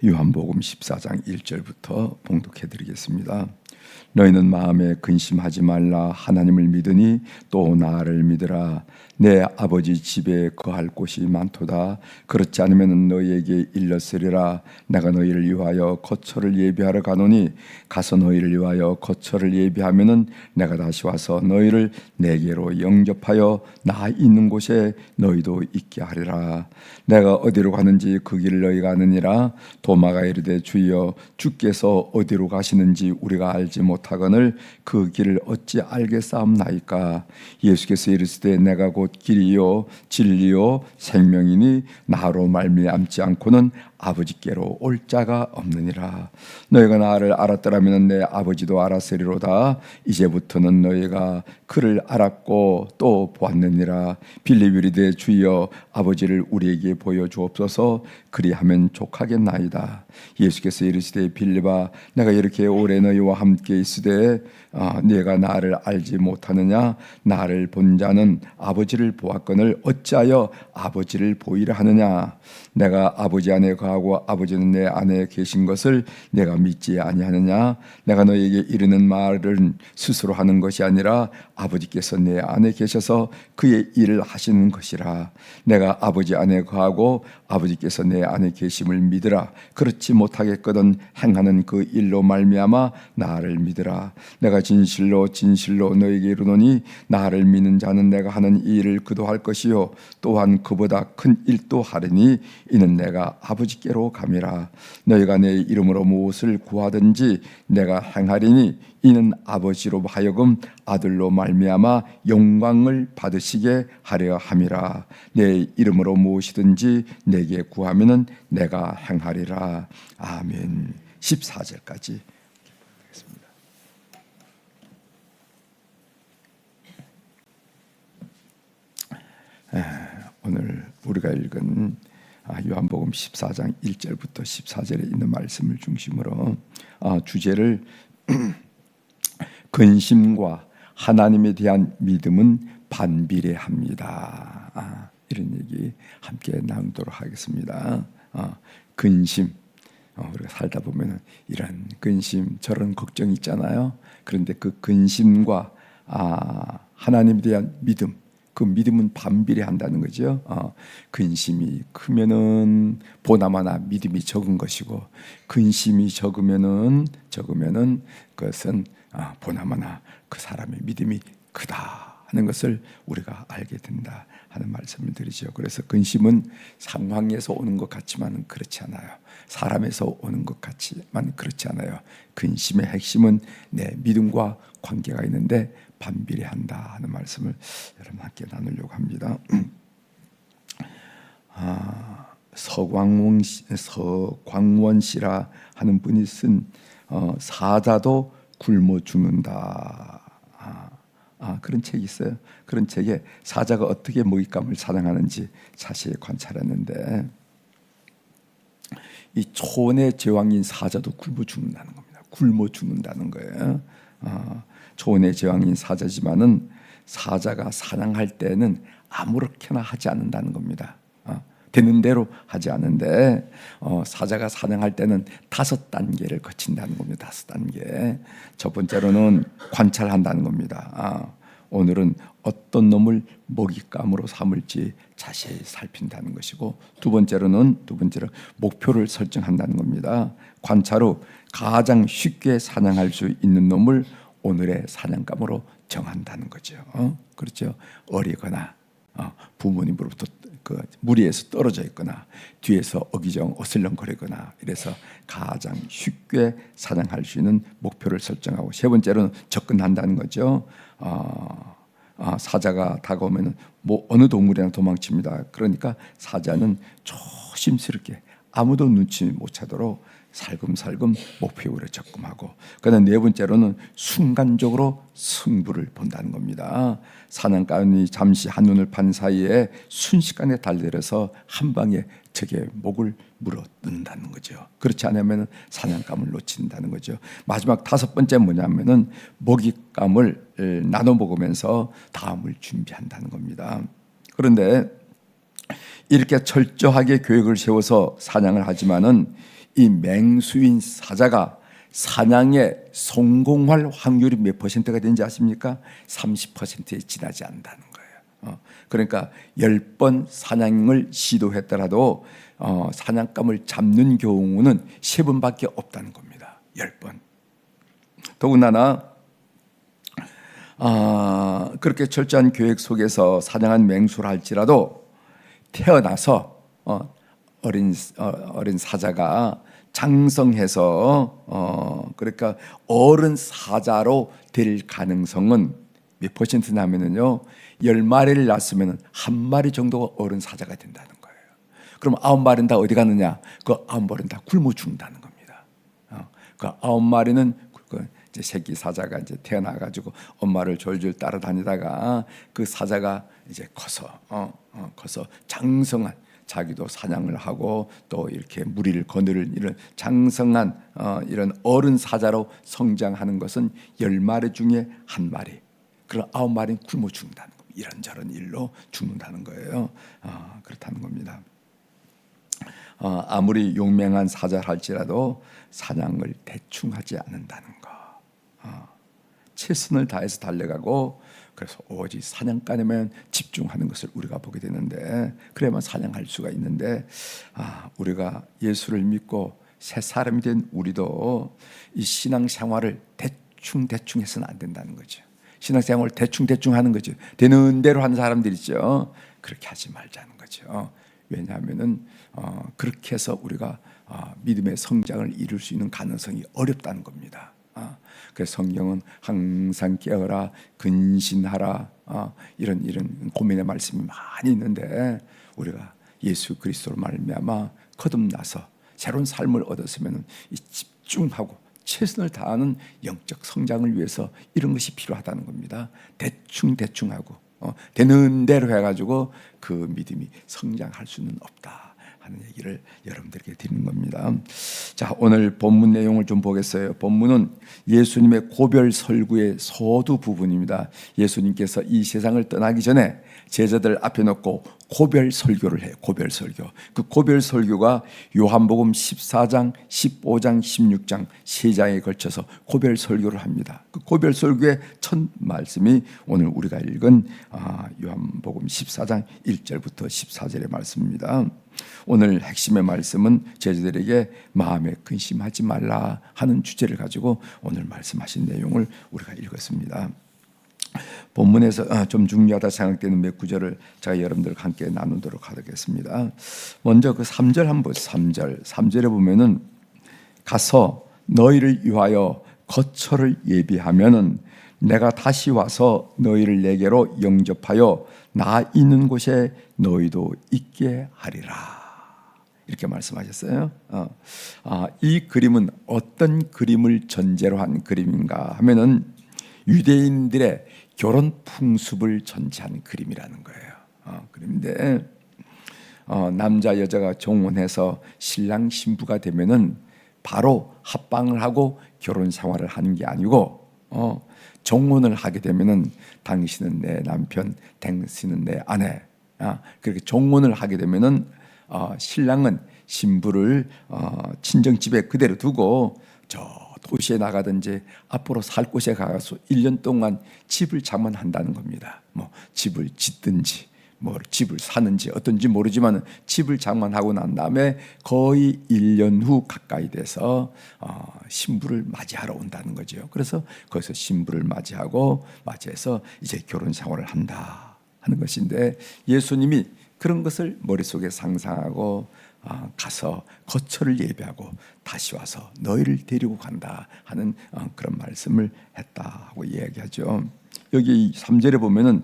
요한복음 14장 1절부터 봉독해 드리겠습니다. 너희는 마음에 근심하지 말라. 하나님을 믿으니 또 나를 믿으라. 내 아버지 집에 거할 곳이 많도다. 그렇지 않으면 너희에게 일렀으리라. 내가 너희를 위하여 거처를 예비하러 가노니 가서 너희를 위하여 거처를 예비하면은 내가 다시 와서 너희를 내게로 영접하여 나 있는 곳에 너희도 있게 하리라. 내가 어디로 가는지 그 길을 너희가 아느니라. 도마가 이르되 주여 주께서 어디로 가시는지 우리가 알지 못하거늘 그 길을 어찌 알겠사옵나이까. 예수께서 이르시되 내가 곧 길이요 진리요 생명이니 나로 말미암지 않고는 아버지께로 올 자가 없느니라. 너희가 나를 알았더라면 내 아버지도 알았으리로다. 이제부터는 너희가 그를 알았고 또 보았느니라. 빌립이 이르되 주여 아버지를 우리에게 보여주옵소서. 그리하면 족하겠나이다. 예수께서 이르시되 빌립아 내가 이렇게 오래 너희와 함께 있으되 네가 나를 알지 못하느냐. 나를 본 자는 아버지를 보았거늘 어찌하여 아버지를 보이려 하느냐. 내가 아버지 안에 거하고 아버지는 내 안에 계신 것을 내가 믿지 아니하느냐. 내가 너희에게 이르는 말은 스스로 하는 것이 아니라 아버지께서 내 안에 계셔서 그의 일을 하시는 것이라. 내가 아버지 안에 거하고 아버지께서 내 안에 계심을 믿으라. 그렇지 못하겠거든 행하는 그 일로 말미암아 나를 믿으라. 내가 진실로 진실로 너희에게 이르노니 나를 믿는 자는 내가 하는 이 일을 그도 할 것이요 또한 그보다 큰 일도 하리니 이는 내가 아버지께로 감이라. 너희가 내 이름으로 무엇을 구하든지 내가 행하리니 이는 아버지로 하여금 아들로 말미암아 영광을 받으시게 하려 함이라. 내 이름으로 무엇이든지 내게 구하면은 내가 행하리라. 아멘. 14절까지 하겠습니다. 오늘 우리가 읽은 요한복음 14장 1절부터 14절에 있는 말씀을 중심으로 주제를 근심과 하나님에 대한 믿음은 반비례합니다. 이런 얘기 함께 나누도록 하겠습니다. 근심, 우리가 살다 보면 이런 근심 저런 걱정이 있잖아요. 그런데 그 근심과 하나님에 대한 믿음, 그 믿음은 반비례한다는 거죠. 근심이 크면은 보나마나 믿음이 적은 것이고, 근심이 적으면은 그것은 보나마나 그 사람의 믿음이 크다 하는 것을 우리가 알게 된다 하는 말씀을 드리죠. 그래서 근심은 상황에서 오는 것 같지만 그렇지 않아요. 사람에서 오는 것 같지만 그렇지 않아요. 근심의 핵심은 내 믿음과 관계가 있는데 반비례한다 하는 말씀을 여러분 함께 나누려고 합니다. 서광원 씨라 하는 분이 쓴 사자도 굶어 죽는다. 그런 책이 있어요. 그런 책에 사자가 어떻게 먹잇감을 사냥하는지 자세히 관찰했는데 이 초원의 제왕인 사자도 굶어 죽는다는 겁니다. 굶어 죽는다는 거예요. 초원의 제왕인 사자지만은 사자가 사냥할 때는 아무렇게나 하지 않는다는 겁니다. 되는 대로 하지 않는데 사자가 사냥할 때는 5단계를 거친다는 겁니다. 5단계. 첫 번째로는 관찰한다는 겁니다. 오늘은 어떤 놈을 먹잇감으로 삼을지 자세히 살핀다는 것이고, 두 번째로 목표를 설정한다는 겁니다. 관찰 후 가장 쉽게 사냥할 수 있는 놈을 오늘의 사냥감으로 정한다는 거죠. 그렇죠. 어리거나 부모님으로부터 그 무리에서 떨어져 있거나 뒤에서 어기정 어슬렁거리거나 이래서 가장 쉽게 사냥할 수 있는 목표를 설정하고, 세 번째로는 접근한다는 거죠. 사자가 다가오면 어느 동물이나 도망칩니다. 그러니까 사자는 조심스럽게 아무도 눈치 못 채도록 살금살금 목표로 접근하고, 그다음 네 번째로는 순간적으로 승부를 본다는 겁니다. 사냥감이 잠시 한눈을 판 사이에 순식간에 달려들어서 한 방에 적의 목을 물어뜯는다는 거죠. 그렇지 않으면 사냥감을 놓친다는 거죠. 마지막 5번째 뭐냐면은 먹잇감을 나눠 먹으면서 다음을 준비한다는 겁니다. 그런데 이렇게 철저하게 계획을 세워서 사냥을 하지만은 이 맹수인 사자가 사냥에 성공할 확률이 몇 퍼센트가 되는지 아십니까? 30%에 지나지 않는다는 거예요. 그러니까 10번 사냥을 시도했더라도 사냥감을 잡는 경우는 3번밖에 없다는 겁니다. 10번. 더군다나 그렇게 철저한 계획 속에서 사냥한 맹수를 할지라도 태어나서 어린 사자가 장성해서 그러니까 어른 사자로 될 가능성은 몇 퍼센트냐면요, 10마리를 낳았으면 1마리 정도가 어른 사자가 된다는 거예요. 그럼 9마리는 다 어디 가느냐? 그 9마리는 다 굶어 죽는다는 겁니다. 그 9마리는 이제 새끼 사자가 이제 태어나가지고 엄마를 졸졸 따라다니다가 그 사자가 이제 커서 장성한, 자기도 사냥을 하고 또 이렇게 무리를 거느릴 이런 장성한 이런 어른 사자로 성장하는 것은 10마리 중에 1마리, 그럼 9마리는 굶어 죽는다는 겁니다. 이런저런 일로 죽는다는 거예요. 그렇다는 겁니다. 아무리 용맹한 사자를 할지라도 사냥을 대충 하지 않는다는 거. 최선을 다해서 달려가고, 그래서 오직 사냥감에만 집중하는 것을 우리가 보게 되는데, 그래야만 사냥할 수가 있는데, 우리가 예수를 믿고 새 사람이 된 우리도 이 신앙생활을 대충 해서는 안 된다는 거죠. 신앙생활을 대충 하는 거죠. 되는 대로 하는 사람들 있죠. 그렇게 하지 말자는 거죠. 왜냐하면은 그렇게 해서 우리가 믿음의 성장을 이룰 수 있는 가능성이 어렵다는 겁니다. 그래서 성경은 항상 깨어라, 근신하라, 이런 고민의 말씀이 많이 있는데, 우리가 예수 그리스도로 말미암아 거듭나서 새로운 삶을 얻었으면 이 집중하고 최선을 다하는 영적 성장을 위해서 이런 것이 필요하다는 겁니다. 대충 하고 되는 대로 해가지고 그 믿음이 성장할 수는 없다 하는 얘기를 여러분들에게 드리는 겁니다. 자, 오늘 본문 내용을 좀 보겠어요. 본문은 예수님의 고별 설교의 서두 부분입니다. 예수님께서 이 세상을 떠나기 전에 제자들 앞에 놓고 고별 설교를 해요. 고별 설교. 그 고별 설교가 요한복음 14장, 15장, 16장 3장에 걸쳐서 고별 설교를 합니다. 그 고별 설교의 첫 말씀이 오늘 우리가 읽은 요한복음 14장 1절부터 14절의 말씀입니다. 오늘 핵심의 말씀은 제자들에게 마음에 근심하지 말라 하는 주제를 가지고 오늘 말씀하신 내용을 우리가 읽었습니다. 본문에서 좀 중요하다 생각되는 몇 구절을 제가 여러분들과 함께 나누도록 하겠습니다. 먼저 그 3절 한번 3절에 보면은 가서 너희를 위하여 거처를 예비하면은 내가 다시 와서 너희를 내게로 영접하여 나 있는 곳에 너희도 있게 하리라. 이렇게 말씀하셨어요. 이 그림은 어떤 그림을 전제로 한 그림인가 하면은 유대인들의 결혼 풍습을 전제한 그림이라는 거예요. 그런데 남자 여자가 정혼해서 신랑 신부가 되면은 바로 합방을 하고 결혼 생활을 하는 게 아니고 정혼을 하게 되면은 당신은 내 남편, 당신은 내 아내. 그렇게 정혼을 하게 되면은 신랑은 신부를 친정 집에 그대로 두고 저 도시에 나가든지 앞으로 살 곳에 가서 1년 동안 집을 장만한다는 겁니다. 뭐 집을 짓든지 뭐 집을 사는지 어떤지 모르지만 집을 장만하고 난 다음에 거의 1년 후 가까이 돼서 신부를 맞이하러 온다는 거죠. 그래서 거기서 신부를 맞이해서 이제 결혼 생활을 한다 하는 것인데, 예수님이 그런 것을 머릿속에 상상하고 가서 거처를 예비하고 다시 와서 너희를 데리고 간다 하는 그런 말씀을 했다고 이야기하죠. 여기 3절에 보면은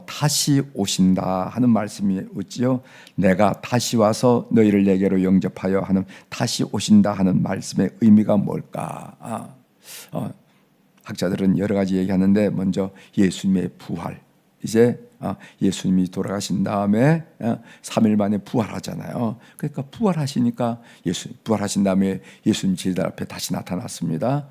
다시 오신다 하는 말씀이 있지요. 내가 다시 와서 너희를 내게로 영접하여 하는 다시 오신다 하는 말씀의 의미가 뭘까? 학자들은 여러 가지 얘기하는데, 먼저 예수님의 부활, 이제 예수님이 돌아가신 다음에 3일 만에 부활하잖아요. 그러니까 부활하시니까 부활하신 다음에 예수님 제자들 앞에 다시 나타났습니다.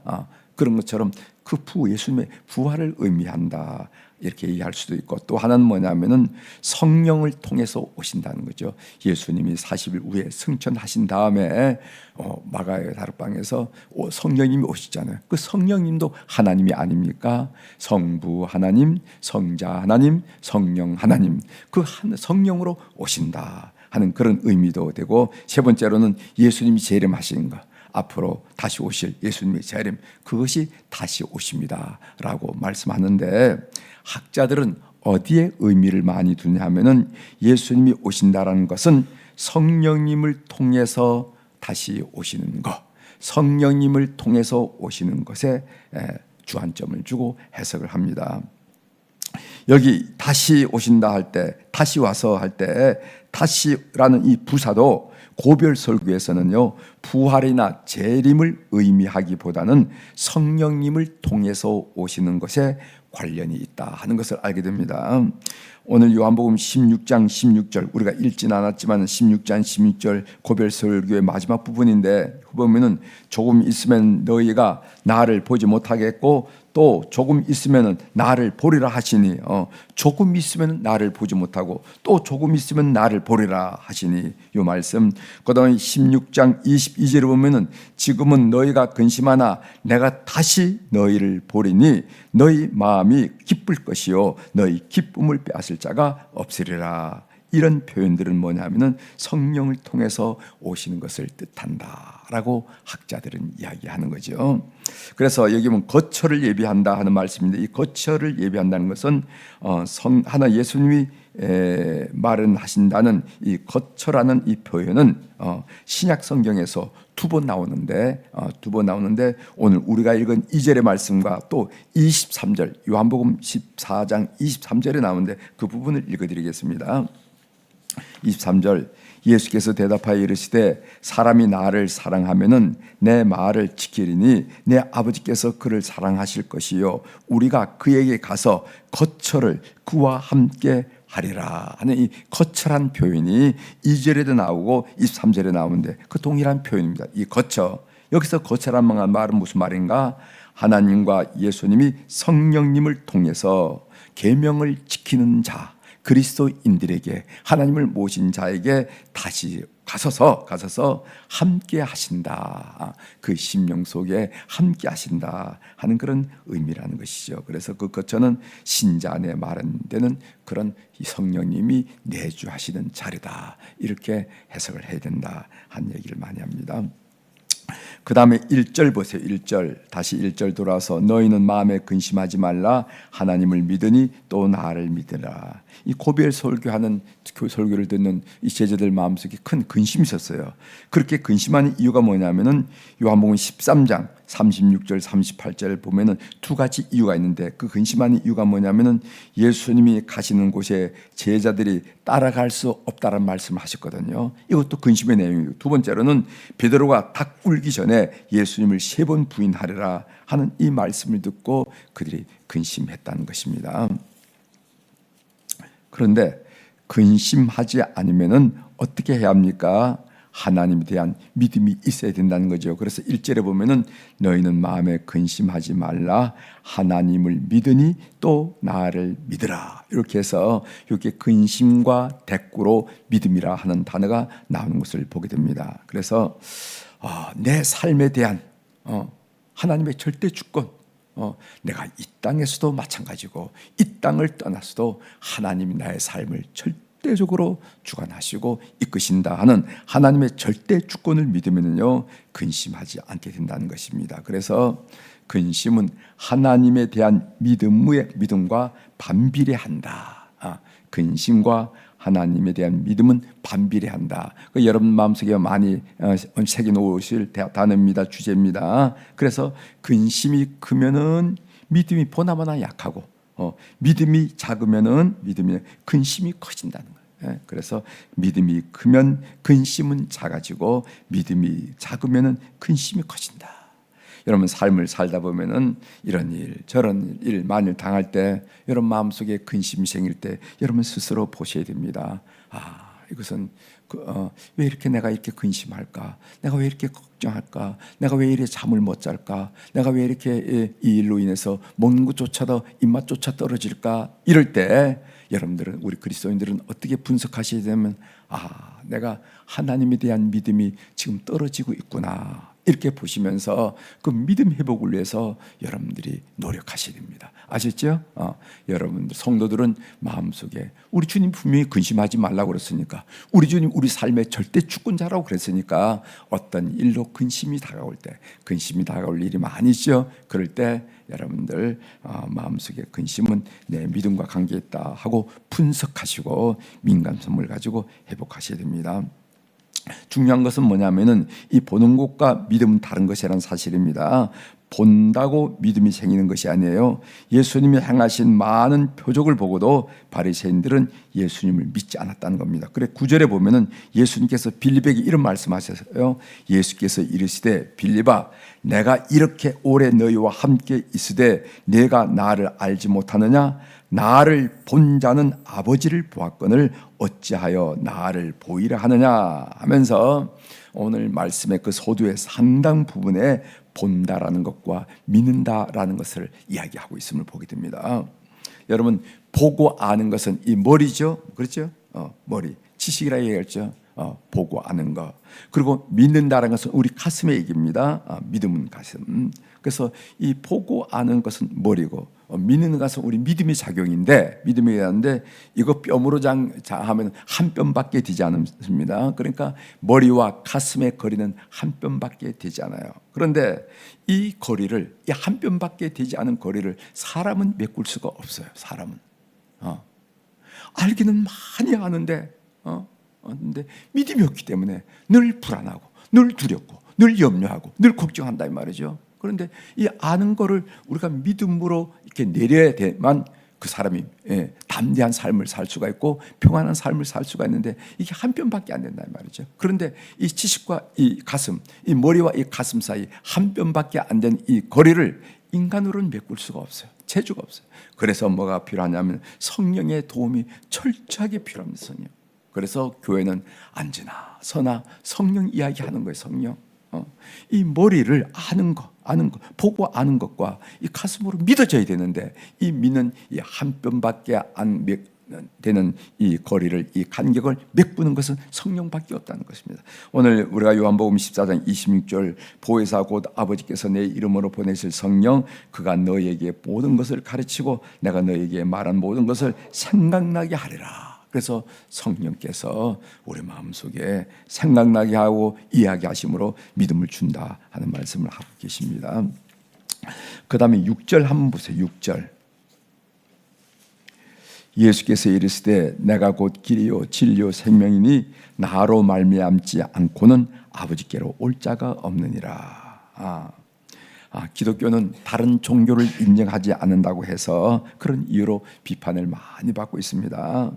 그런 것처럼 그 예수님의 부활을 의미한다 이렇게 얘기할 수도 있고, 또 하나는 뭐냐면은 성령을 통해서 오신다는 거죠. 예수님이 40일 후에 승천하신 다음에 마가의 다락방에서 성령님이 오시잖아요. 그 성령님도 하나님이 아닙니까? 성부 하나님, 성자 하나님, 성령 하나님, 그 한 성령으로 오신다 하는 그런 의미도 되고, 세 번째로는 예수님이 재림하신 것, 앞으로 다시 오실 예수님의 재림, 그것이 다시 오십니다 라고 말씀하는데, 학자들은 어디에 의미를 많이 두냐 하면은 예수님이 오신다라는 것은 성령님을 통해서 다시 오시는 것, 성령님을 통해서 오시는 것에 주안점을 주고 해석을 합니다. 여기 다시 오신다 할 때, 다시 와서 할 때, 다시라는 이 부사도 고별 설교에서는요, 부활이나 재림을 의미하기보다는 성령님을 통해서 오시는 것에 관련이 있다 하는 것을 알게 됩니다. 오늘 요한복음 16장 16절, 우리가 읽진 않았지만 16장 16절 고별 설교의 마지막 부분인데, 보면은 조금 있으면 너희가 나를 보지 못하겠고 또 조금 있으면 나를 보리라 하시니, 조금 있으면 나를 보지 못하고 또 조금 있으면 나를 보리라 하시니, 이 말씀. 그다음에 16장 22절에 보면은 지금은 너희가 근심하나 내가 다시 너희를 보리니 너희 마음이 기쁠 것이요 너희 기쁨을 빼앗을 자가 없으리라. 이런 표현들은 뭐냐면은 성령을 통해서 오시는 것을 뜻한다라고 학자들은 이야기하는 거죠. 그래서 여기 보면 거처를 예비한다 하는 말씀인데, 이 거처를 예비한다는 것은 하나 예수님이 말은 이 거처라는 이 표현은 신약 성경에서 두 번 나오는데 오늘 우리가 읽은 2절의 말씀과 또 23절 요한복음 14장 23절에 나오는데 그 부분을 읽어드리겠습니다. 23절, 예수께서 대답하여 이르시되 사람이 나를 사랑하면은 내 말을 지키리니 내 아버지께서 그를 사랑하실 것이요 우리가 그에게 가서 거처를 그와 함께 하리라 하는 이 거처란 표현이 2절에도 나오고 23절에 나오는데 그 동일한 표현입니다. 이 거처, 여기서 거처란 말은 무슨 말인가? 하나님과 예수님이 성령님을 통해서 계명을 지키는 자, 그리스도인들에게, 하나님을 모신 자에게 다시 가서서 함께 하신다, 그 심령 속에 함께 하신다 하는 그런 의미라는 것이죠. 그래서 그 거처는 신자 안에 마련되는 그런 성령님이 내주하시는 자리다, 이렇게 해석을 해야 된다 하는 얘기를 많이 합니다. 그 다음에 1절 보세요. 1절, 다시 1절 돌아서 너희는 마음에 근심하지 말라 하나님을 믿으니 또 나를 믿으라. 이 고별 설교하는 설교를 듣는 이 제자들 마음속에 큰 근심이 있었어요. 그렇게 근심하는 이유가 뭐냐면은 요한복음 13장 36절 38절 보면은 두 가지 이유가 있는데, 그 근심하는 이유가 뭐냐면은 예수님이 가시는 곳에 제자들이 따라갈 수 없다는 말씀을 하셨거든요. 이것도 근심의 내용이고, 두 번째로는 베드로가 닭 울기 전에 예수님을 3번 부인하리라 하는 이 말씀을 듣고 그들이 근심했다는 것입니다. 그런데 근심하지 않으면은 어떻게 해야 합니까? 하나님에 대한 믿음이 있어야 된다는 거죠. 그래서 1절에 보면은 너희는 마음에 근심하지 말라 하나님을 믿으니 또 나를 믿으라, 이렇게 해서 이렇게 근심과 대꾸로 믿음이라 하는 단어가 나오는 것을 보게 됩니다. 그래서 내 삶에 대한 하나님의 절대 주권, 내가 이 땅에서도 마찬가지고 이 땅을 떠나서도 하나님이 나의 삶을 절대적으로 주관하시고 이끄신다 하는 하나님의 절대 주권을 믿으면요 근심하지 않게 된다는 것입니다. 그래서 근심은 하나님에 대한 믿음과 반비례한다. 근심과 하나님에 대한 믿음은 반비례한다. 여러분 마음속에 많이 새겨놓으실 단어입니다. 주제입니다. 그래서 근심이 크면은 믿음이 보나마나 약하고, 믿음이 작으면은 근심이 커진다는 거예요. 그래서 믿음이 크면 근심은 작아지고 믿음이 작으면은 근심이 커진다. 여러분 삶을 살다 보면은 이런 일 저런 일 만일 당할 때, 여러분 마음속에 근심이 생길 때 여러분 스스로 보셔야 됩니다. 이것은 왜 이렇게 내가 이렇게 근심할까? 내가 왜 이렇게 걱정할까? 내가 왜 이렇게 잠을 못 잘까? 내가 왜 이렇게 이 일로 인해서 먹는 것조차도 입맛조차 떨어질까? 이럴 때 여러분들은, 우리 그리스도인들은 어떻게 분석하셔야 되면, 내가 하나님에 대한 믿음이 지금 떨어지고 있구나, 이렇게 보시면서 그 믿음 회복을 위해서 여러분들이 노력하셔야 됩니다. 아셨죠? 여러분들 성도들은 마음속에 우리 주님 분명히 근심하지 말라고 그랬으니까, 우리 주님 우리 삶의 절대 주권자라고 그랬으니까, 어떤 일로 근심이 다가올 일이 많이 있죠. 그럴 때 여러분들 마음속에 근심은 내 믿음과 관계있다 하고 분석하시고 민감성을 가지고 회복하셔야 됩니다. 중요한 것은 뭐냐면은 이 보는 것과 믿음은 다른 것이라는 사실입니다. 본다고 믿음이 생기는 것이 아니에요. 예수님이 행하신 많은 표적을 보고도 바리새인들은 예수님을 믿지 않았다는 겁니다. 그래 9절에 보면은 예수님께서 빌립에게 이런 말씀하셨어요. 예수께서 이르시되 빌립아, 내가 이렇게 오래 너희와 함께 있으되 내가 나를 알지 못하느냐? 나를 본 자는 아버지를 보았거늘 어찌하여 나를 보이라 하느냐 하면서 오늘 말씀의 그 소두의 상당 부분에 본다라는 것과 믿는다라는 것을 이야기하고 있음을 보게 됩니다. 여러분, 보고 아는 것은 이 머리죠. 그렇죠? 머리. 지식이라 얘기했죠. 보고 아는 것. 그리고 믿는다라는 것은 우리 가슴의 얘기입니다. 믿음은 가슴. 그래서 이 보고 아는 것은 머리고, 믿는 것은 우리 믿음의 작용인데, 믿음이 하는데 이거 뼘으로 하면 한 뼘밖에 되지 않습니다. 그러니까 머리와 가슴의 거리는 한 뼘밖에 되지 않아요. 그런데 이 거리를, 이 한 뼘밖에 되지 않은 거리를 사람은 메꿀 수가 없어요. 사람은 알기는 많이 아는데 근데 믿음이 없기 때문에 늘 불안하고 늘 두렵고 늘 염려하고 늘 걱정한다 이 말이죠. 그런데 이 아는 거를 우리가 믿음으로 이렇게 내려야 돼만 그 사람이 담대한 삶을 살 수가 있고 평안한 삶을 살 수가 있는데, 이게 한 뼘밖에 안 된다 이 말이죠. 그런데 이 지식과 이 가슴, 이 머리와 이 가슴 사이 한 뼘밖에 안 된 이 거리를 인간으로는 메꿀 수가 없어요. 재주가 없어요. 그래서 뭐가 필요하냐면 성령의 도움이 철저하게 필요합니다. 성령. 그래서 교회는 앉으나 서나 성령 이야기하는 거예요. 성령. 이 머리를 아는 것, 보고 아는 것과 이 가슴으로 믿어져야 되는데, 이 믿는 이 한 뼘밖에 안 되는 이 거리를, 이 간격을 메꾸는 것은 성령밖에 없다는 것입니다. 오늘 우리가 요한복음 14장 26절, 보혜사 곧 아버지께서 내 이름으로 보내실 성령, 그가 너희에게 모든 것을 가르치고 내가 너희에게 말한 모든 것을 생각나게 하리라. 그래서 성령께서 우리 마음속에 생각나게 하고 이야기하심으로 믿음을 준다 하는 말씀을 하고 계십니다. 그 다음에 6절 한번 보세요. 6절. 예수께서 이르시되 내가 곧 길이요 진리요 생명이니 나로 말미암지 않고는 아버지께로 올 자가 없느니라. 기독교는 다른 종교를 인정하지 않는다고 해서 그런 이유로 비판을 많이 받고 있습니다.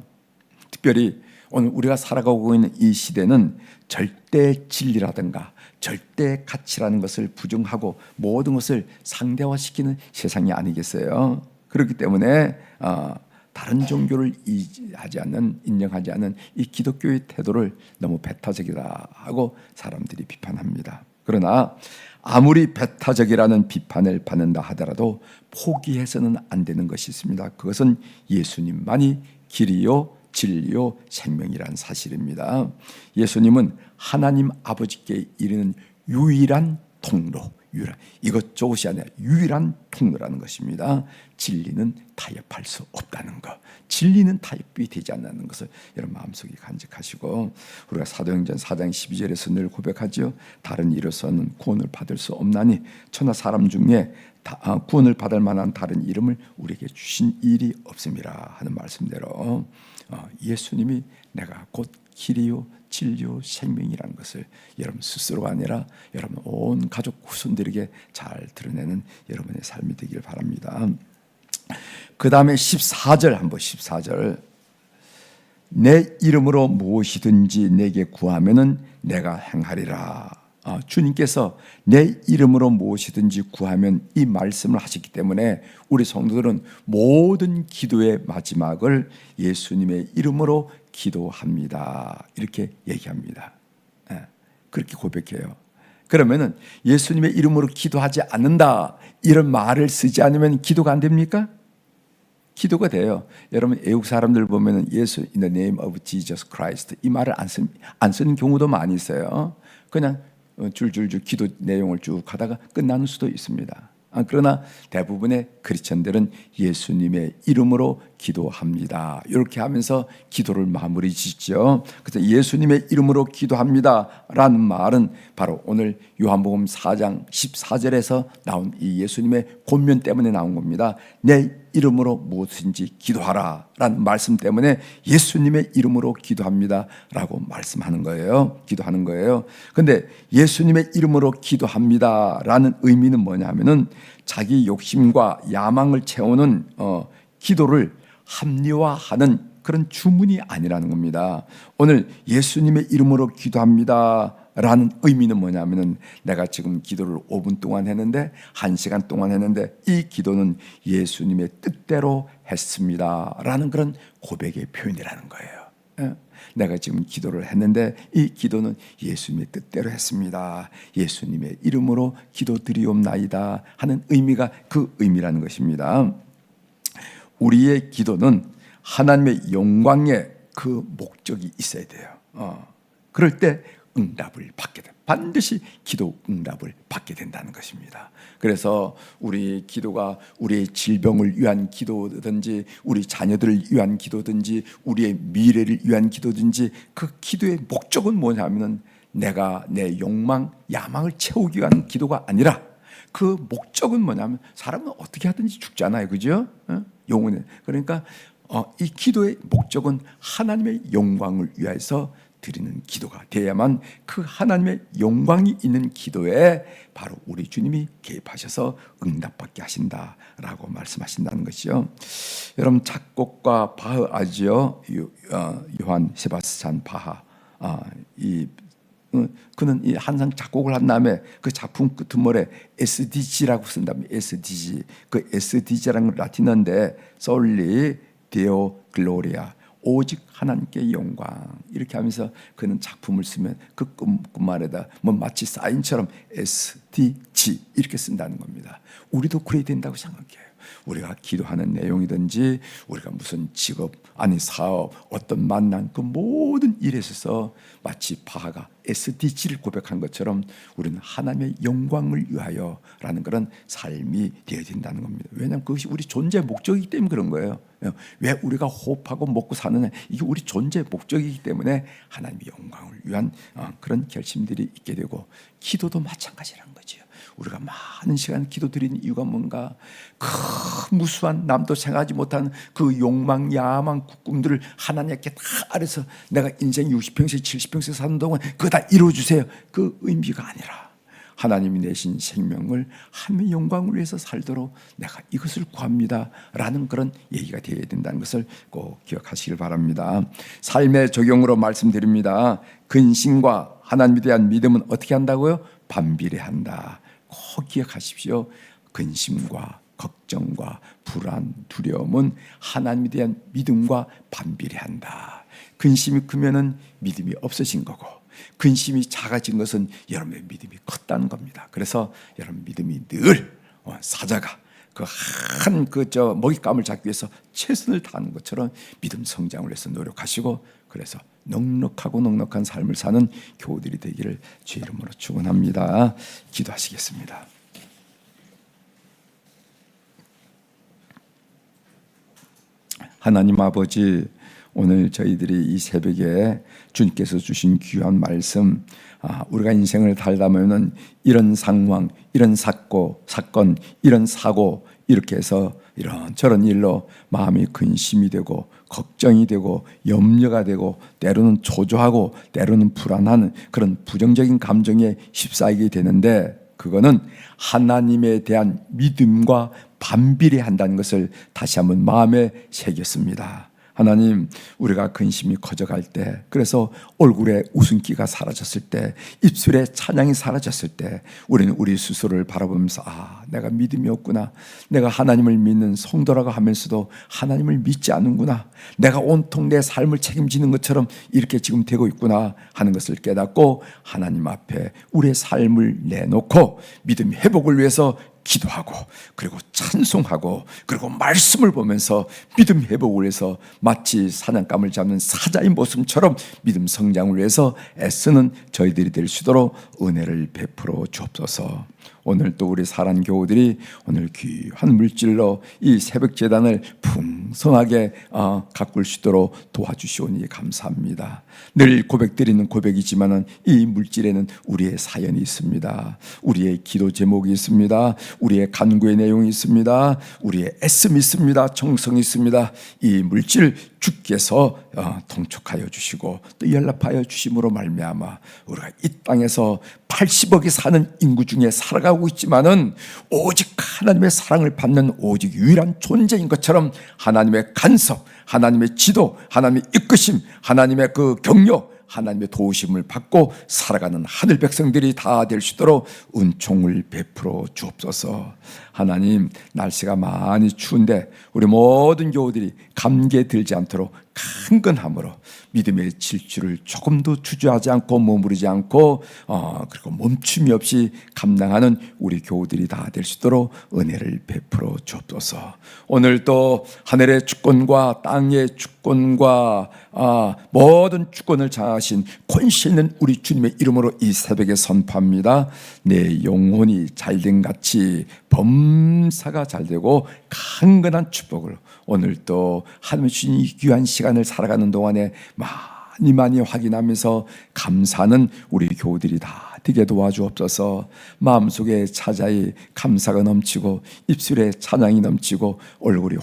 특별히 오늘 우리가 살아가고 있는 이 시대는 절대 진리라든가 절대 가치라는 것을 부정하고 모든 것을 상대화시키는 세상이 아니겠어요? 그렇기 때문에 다른 종교를 인정하지 않는 이 기독교의 태도를 너무 배타적이다 하고 사람들이 비판합니다. 그러나 아무리 배타적이라는 비판을 받는다 하더라도 포기해서는 안 되는 것이 있습니다. 그것은 예수님만이 길이요 진리요 생명이란 사실입니다. 예수님은 하나님 아버지께 이르는 유일한 통로, 이것저것이 아니라 유일한 통로라는 것입니다. 진리는 타협할 수 없다는 것, 진리는 타협이 되지 않는 것을 여러분 마음속에 간직하시고, 우리가 사도행전 4장 12절에서 늘 고백하죠. 다른 이로서는 구원을 받을 수 없나니 천하 사람 중에 구원을 받을 만한 다른 이름을 우리에게 주신 일이 없음이라 하는 말씀대로 예수님이 내가 곧 길이요 진리요 생명이라는 것을 여러분 스스로가 아니라 여러분 온 가족 후손들에게 잘 드러내는 여러분의 삶이 되길 바랍니다. 그 다음에 14절 한번 14절. 내 이름으로 무엇이든지 내게 구하면은 내가 행하리라. 주님께서 내 이름으로 무엇이든지 구하면 이 말씀을 하셨기 때문에 우리 성도들은 모든 기도의 마지막을 예수님의 이름으로 기도합니다. 이렇게 얘기합니다. 그렇게 고백해요. 그러면은 예수님의 이름으로 기도하지 않는다 이런 말을 쓰지 않으면 기도가 안 됩니까? 기도가 돼요. 여러분 외국 사람들 보면은 예수 in the name of Jesus Christ 이 말을 안 쓰는 경우도 많이 있어요. 그냥 줄줄줄 기도 내용을 쭉 하다가 끝나는 수도 있습니다. 그러나 대부분의 크리스천들은 예수님의 이름으로 기도합니다. 이렇게 하면서 기도를 마무리 짓죠. 그래서 예수님의 이름으로 기도합니다라는 말은 바로 오늘 요한복음 4장 14절에서 나온 이 예수님의 권면 때문에 나온 겁니다. 내 이름으로 무엇인지 기도하라 라는 말씀 때문에 예수님의 이름으로 기도합니다 라고 말씀하는 거예요. 기도하는 거예요. 근데 예수님의 이름으로 기도합니다 라는 의미는 뭐냐면은 자기 욕심과 야망을 채우는 기도를 합리화하는 그런 주문이 아니라는 겁니다. 오늘 예수님의 이름으로 기도합니다 라는 의미는 뭐냐면은 내가 지금 기도를 5분 동안 했는데 1시간 동안 했는데 이 기도는 예수님의 뜻대로 했습니다 라는 그런 고백의 표현이라는 거예요. 내가 지금 기도를 했는데 이 기도는 예수님의 뜻대로 했습니다. 예수님의 이름으로 기도드리옵나이다 하는 의미가 그 의미라는 것입니다. 우리의 기도는 하나님의 영광의 그 목적이 있어야 돼요. 그럴 때 응답을 받게 돼. 반드시 기도 응답을 받게 된다는 것입니다. 그래서 우리 기도가 우리의 질병을 위한 기도든지 우리 자녀들을 위한 기도든지 우리의 미래를 위한 기도든지 그 기도의 목적은 뭐냐면은 내가 내 욕망, 야망을 채우기 위한 기도가 아니라 그 목적은 뭐냐면 사람은 어떻게 하든지 죽잖아요. 그죠? 영혼에. 그러니까 이 기도의 목적은 하나님의 영광을 위해서 드리는 기도가 되어야만 그 하나님의 영광이 있는 기도에 바로 우리 주님이 개입하셔서 응답받게 하신다라고 말씀하신다는 것이죠. 여러분 작곡가 바흐 아지요? 요한 세바스찬 바하. 그는 이 항상 작곡을 한 다음에 그 작품 끝머리에 SDG라고 쓴답니다. SDG. 그 SDG라는 건 라틴어인데 솔리 데오 글로리아. 오직 하나님께 영광 이렇게 하면서 그는 작품을 쓰면 그 끝말에다 뭐 마치 사인처럼 SDG 이렇게 쓴다는 겁니다. 우리도 그래야 된다고 생각해요. 우리가 기도하는 내용이든지 우리가 무슨 직업 아니 사업 어떤 만남 그 모든 일에 있어서 마치 바하가 SDG를 고백한 것처럼 우리는 하나님의 영광을 위하여 라는 그런 삶이 되어야 된다는 겁니다. 왜냐하면 그것이 우리 존재의 목적이기 때문에 그런 거예요. 왜 우리가 호흡하고 먹고 사느냐 이게 우리 존재의 목적이기 때문에 하나님의 영광을 위한 그런 결심들이 있게 되고 기도도 마찬가지라는 거죠. 우리가 많은 시간 기도드리는 이유가 뭔가 그 무수한 남도 생각하지 못한 그 욕망, 야망, 꿈들을 하나님께 다 아래서 내가 인생 60평생, 70평생 사는 동안 그거 다 이루어주세요. 그 의미가 아니라 하나님이 내신 생명을 하나님의 영광을 위해서 살도록 내가 이것을 구합니다 라는 그런 얘기가 되어야 된다는 것을 꼭 기억하시길 바랍니다. 삶의 적용으로 말씀드립니다. 근심과 하나님에 대한 믿음은 어떻게 한다고요? 반비례한다. 꼭 기억하십시오. 근심과 걱정과 불안, 두려움은 하나님에 대한 믿음과 반비례한다. 근심이 크면은 믿음이 없어진 거고 근심이 작아진 것은 여러분의 믿음이 컸다는 겁니다. 그래서 여러분 믿음이 늘 사자가 먹잇감을 잡기 위해서 최선을 다하는 것처럼 믿음 성장을 위해서 노력하시고 그래서 넉넉한 삶을 사는 교우들이 되기를 주 이름으로 축원합니다. 기도하시겠습니다. 하나님 아버지 오늘 저희들이 이 새벽에 주님께서 주신 귀한 말씀 우리가 인생을 살다 보면 이런 상황, 이런 사건, 이런 사고 이렇게 해서 이런저런 일로 마음이 근심이 되고 걱정이 되고 염려가 되고 때로는 초조하고 때로는 불안한 그런 부정적인 감정에 휩싸이게 되는데 그거는 하나님에 대한 믿음과 반비례한다는 것을 다시 한번 마음에 새겼습니다. 하나님, 우리가 근심이 커져갈 때, 그래서 얼굴에 웃음기가 사라졌을 때, 입술에 찬양이 사라졌을 때, 우리는 우리 스스로를 바라보면서 내가 믿음이 없구나, 내가 하나님을 믿는 성도라고 하면서도 하나님을 믿지 않는구나, 내가 온통 내 삶을 책임지는 것처럼 이렇게 지금 되고 있구나 하는 것을 깨닫고 하나님 앞에 우리의 삶을 내놓고 믿음 회복을 위해서 기도하고, 그리고 찬송하고, 그리고 말씀을 보면서 믿음 회복을 위해서 마치 사냥감을 잡는 사자의 모습처럼 믿음 성장을 위해서 애쓰는 저희들이 될 수 있도록 은혜를 베풀어 주옵소서. 오늘 또 우리 사랑 교우들이 오늘 귀한 물질로 이 새벽 제단을 풍성하게 가꿀 수 있도록 도와주시오니 감사합니다. 늘 고백드리는 고백이지만은 이 물질에는 우리의 사연이 있습니다. 우리의 기도 제목이 있습니다. 우리의 간구의 내용이 있습니다. 우리의 애씀이 있습니다. 정성이 있습니다. 이 물질 주께서 통촉하여 주시고 또 연락하여 주심으로 말미암아 우리가 이 땅에서 80억이 사는 인구 중에 살아가고 있지만은 오직 하나님의 사랑을 받는 오직 유일한 존재인 것처럼 하나님의 간섭, 하나님의 지도, 하나님의 이끄심, 하나님의 그 격려, 하나님의 도우심을 받고 살아가는 하늘 백성들이 다 될 수 있도록 은총을 베풀어 주옵소서. 하나님, 날씨가 많이 추운데 우리 모든 교우들이 감기에 들지 않도록 강건함으로 믿음의 질주를 조금도 주저하지 않고 머무르지 않고 그리고 멈춤이 없이 감당하는 우리 교우들이 다 될 수 있도록 은혜를 베풀어 주옵소서. 오늘 또 하늘의 주권과 땅의 주권과 모든 주권을 장하신 권세 있는 우리 주님의 이름으로 이 새벽에 선포합니다. 내 영혼이 잘된 같이 범사가 잘되고 강건한 축복을 오늘 또 하나님의 주신 이 귀한 시간을 살아가는 동안에 많이 확인하면서 감사하는 우리 교우들이 다 되게 도와주옵소서. 마음속에 차자의 감사가 넘치고 입술에 찬양이 넘치고 얼굴이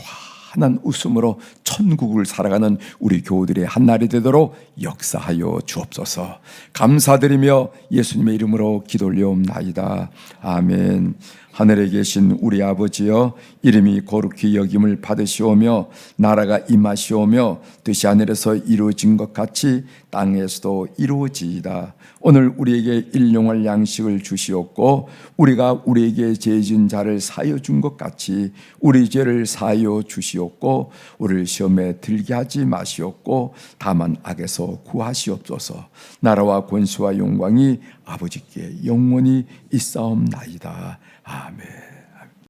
환한 웃음으로 천국을 살아가는 우리 교우들의 한날이 되도록 역사하여 주옵소서. 감사드리며 예수님의 이름으로 기도 올려옵나이다. 아멘. 하늘에 계신 우리 아버지여, 이름이 거룩히 여김을 받으시오며 나라가 임하시오며 뜻이 하늘에서 이루어진 것 같이 땅에서도 이루어지이다. 오늘 우리에게 일용할 양식을 주시옵고 우리가 우리에게 죄진 자를 사하여 준 것 같이 우리 죄를 사하여 주시옵고 우리를 시험에 들게 하지 마시옵고 다만 악에서 구하시옵소서. 나라와 권세와 영광이 아버지께 영원히 있사옵나이다. 아멘.